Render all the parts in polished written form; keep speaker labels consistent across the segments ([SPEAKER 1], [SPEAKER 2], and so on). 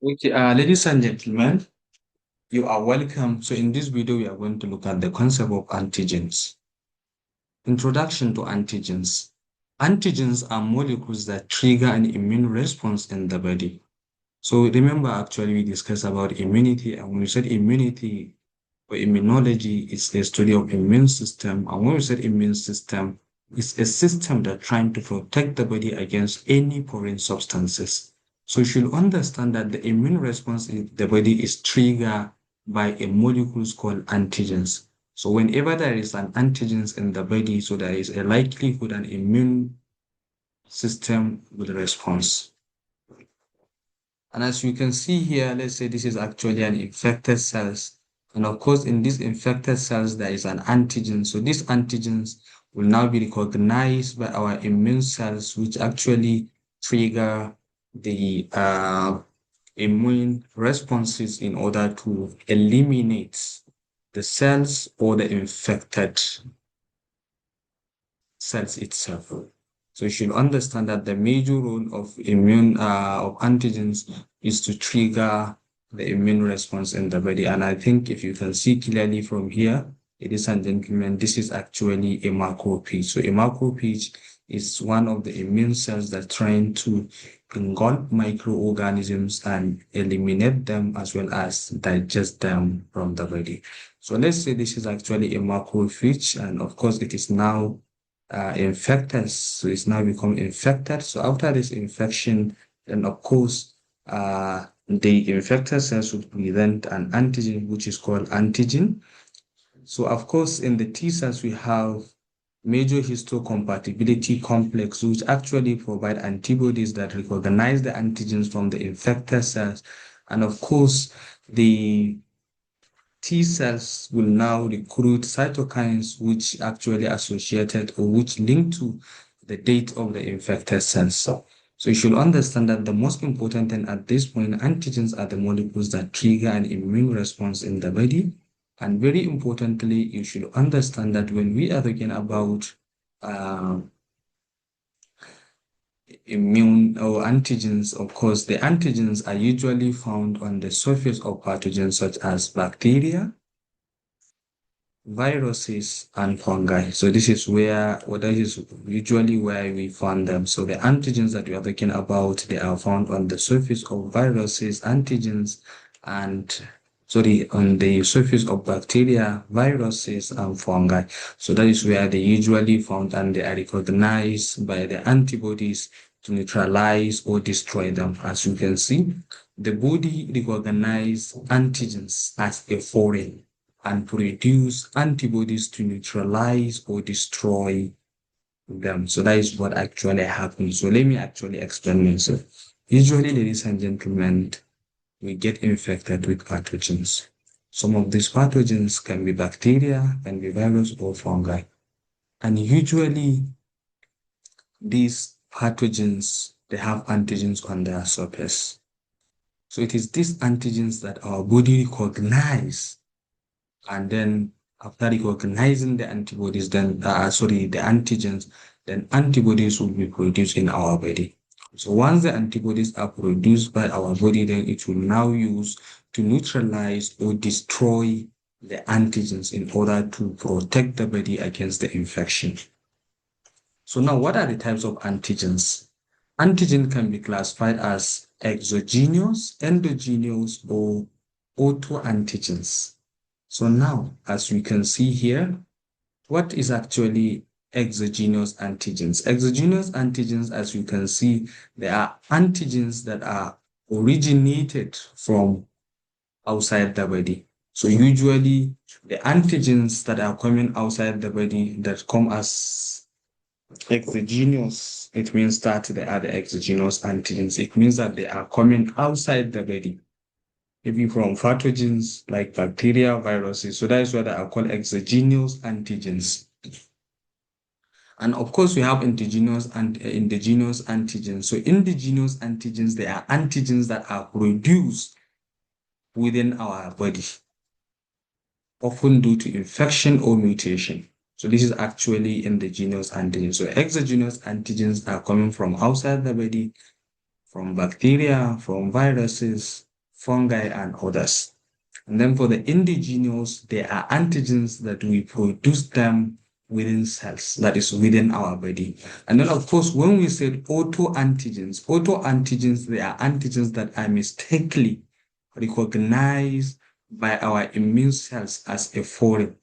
[SPEAKER 1] Okay, ladies and gentlemen, you are welcome. So in this video, we are going to look at the concept of antigens. Introduction to antigens. Antigens are molecules that trigger an immune response in the body. So remember, actually, we discussed about immunity, and when we said immunity or immunology, it's the study of immune system. And when we said immune system, it's a system that trying to protect the body against any foreign substances. So you should understand that the immune response in the body is triggered by a molecules called antigens. So whenever there is an antigens in the body, so there is a likelihood an immune system will respond. And as you can see here, let's say this is actually an infected cells. And of course, in these infected cells, there is an antigen. So these antigens will now be recognized by our immune cells, which actually trigger the immune responses in order to eliminate the cells or the infected cells itself. So you should understand that the major role of of antigens is to trigger the immune response in the body. And I think if you can see clearly from here, ladies and gentlemen, this is actually a macrophage. So a macrophage is one of the immune cells that trying to engulf microorganisms and eliminate them as well as digest them from the body. So let's say this is actually a macrophage, and of course it is now infected, so it's now become infected. So after this infection, then of course, the infected cells would present an antigen, which is called antigen. So of course, in the T cells, we have major histocompatibility complex, which actually provide antibodies that recognize the antigens from the infected cells. And of course, the T cells will now recruit cytokines which actually associated or which link to the date of the infected cells. So you should understand that the most important thing at this point, antigens are the molecules that trigger an immune response in the body. And very importantly, you should understand that when we are talking about uh, immune or antigens, of course, the antigens are usually found on the surface of pathogens such as bacteria, viruses and fungi. So this is where, or that is usually where we find them. So the antigens that we are talking about, they are found on the surface of viruses, antigens, and sorry, on the surface of bacteria, viruses, and fungi. So that is where they usually found, and they are recognized by the antibodies to neutralize or destroy them. As you can see, the body recognizes antigens as a foreign and produce antibodies to neutralize or destroy them. So that is what actually happens. So let me actually explain myself. Usually, ladies and gentlemen, we get infected with pathogens. Some of these pathogens can be bacteria, can be virus or fungi. And usually these pathogens, they have antigens on their surface. So it is these antigens that our body recognize. And then after recognizing the antibodies, then the antigens, then antibodies will be produced in our body. So once the antibodies are produced by our body, then it will now use to neutralize or destroy the antigens in order to protect the body against the infection. So now, what are the types of antigens? Antigen can be classified as exogenous, endogenous, or autoantigens. So now, as we can see here, what is actually exogenous antigens? Exogenous antigens, as you can see, they are antigens that are originated from outside the body. So usually the antigens that are coming outside the body that come as exogenous, it means that they are the exogenous antigens. It means that they are coming outside the body, maybe from pathogens like bacteria, viruses. So that is why they are called exogenous antigens. And of course, we have indigenous and indigenous antigens. So indigenous antigens, they are antigens that are produced within our body, often due to infection or mutation. So this is actually indigenous antigens. So exogenous antigens are coming from outside the body, from bacteria, from viruses, fungi, and others. And then for the indigenous, there are antigens that we produce them within cells, that is within our body. And then of course, when we said autoantigens, they are antigens that are mistakenly recognized by our immune cells as a foreign.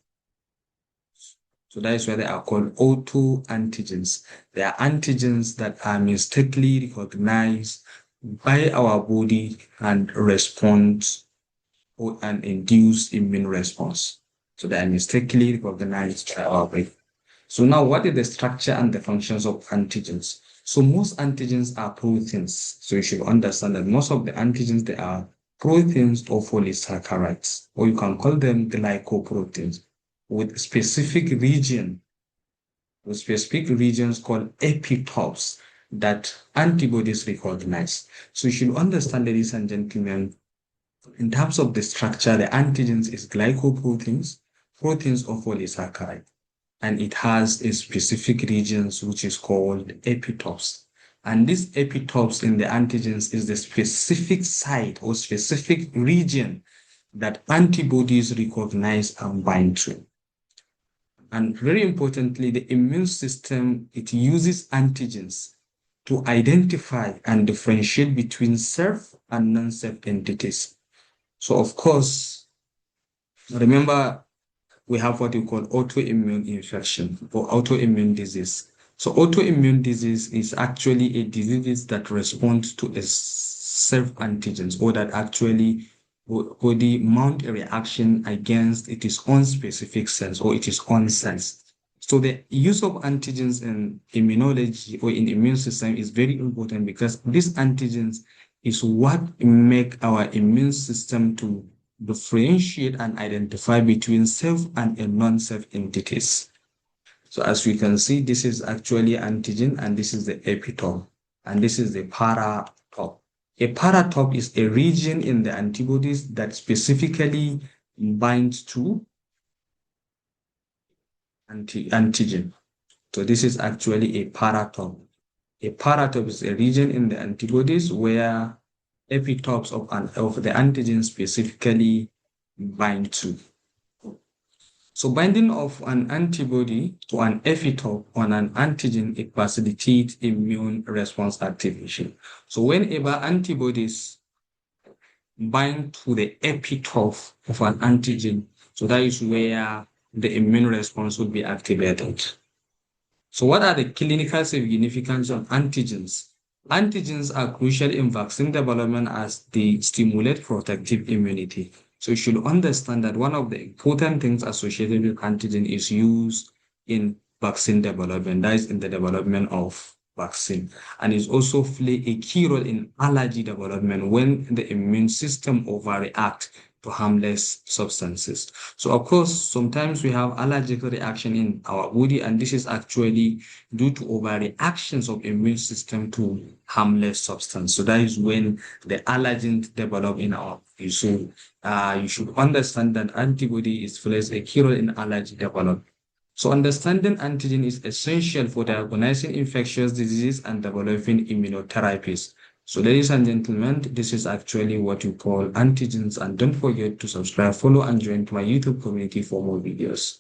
[SPEAKER 1] So that is why they are called autoantigens. They are antigens that are mistakenly recognized by our body and respond or an induce immune response. So they are mistakenly recognized by our body. So now what is the structure and the functions of antigens? So most antigens are proteins. So you should understand that most of the antigens, they are proteins or polysaccharides, or you can call them glycoproteins with specific regions called epitopes that antibodies recognize. So you should understand, ladies and gentlemen, in terms of the structure, the antigens is glycoproteins, proteins or polysaccharide, and it has a specific regions which is called epitopes. And these epitopes in the antigens is the specific site or specific region that antibodies recognize and bind to. And very importantly, the immune system, it uses antigens to identify and differentiate between self and non-self entities. So of course, remember, we have what we call autoimmune infection or autoimmune disease. So autoimmune disease is actually a disease that responds to a self-antigens, or that actually body mount a reaction against its own specific cells or its own cells. So the use of antigens in immunology or in immune system is very important, because these antigens is what make our immune system to differentiate and identify between self and a non-self entities. So as we can see, this is actually antigen, and this is the epitope, and this is the paratope. A paratope is a region in the antibodies that specifically binds to antigen. So this is actually a paratope. A paratope is a region in the antibodies where epitopes of the antigen specifically bind to. So binding of an antibody to an epitope on an antigen, it facilitates immune response activation. So whenever antibodies bind to the epitope of an antigen, so that is where the immune response will be activated. So what are the clinical significance of antigens? Antigens are crucial in vaccine development as they stimulate protective immunity. So you should understand that one of the important things associated with antigen is used in vaccine development, that is in the development of vaccine. And it also play a key role in allergy development when the immune system overreacts to harmless substances. So of course, sometimes we have allergic reaction in our body, and this is actually due to overreactions of immune system to harmless substance. So that is when the allergens develop in our body. So you should understand that antibody plays a key role in allergy development. So understanding antigen is essential for diagnosing infectious diseases and developing immunotherapies. So ladies and gentlemen, this is actually what you call antigens, and don't forget to subscribe, follow, and join my YouTube community for more videos.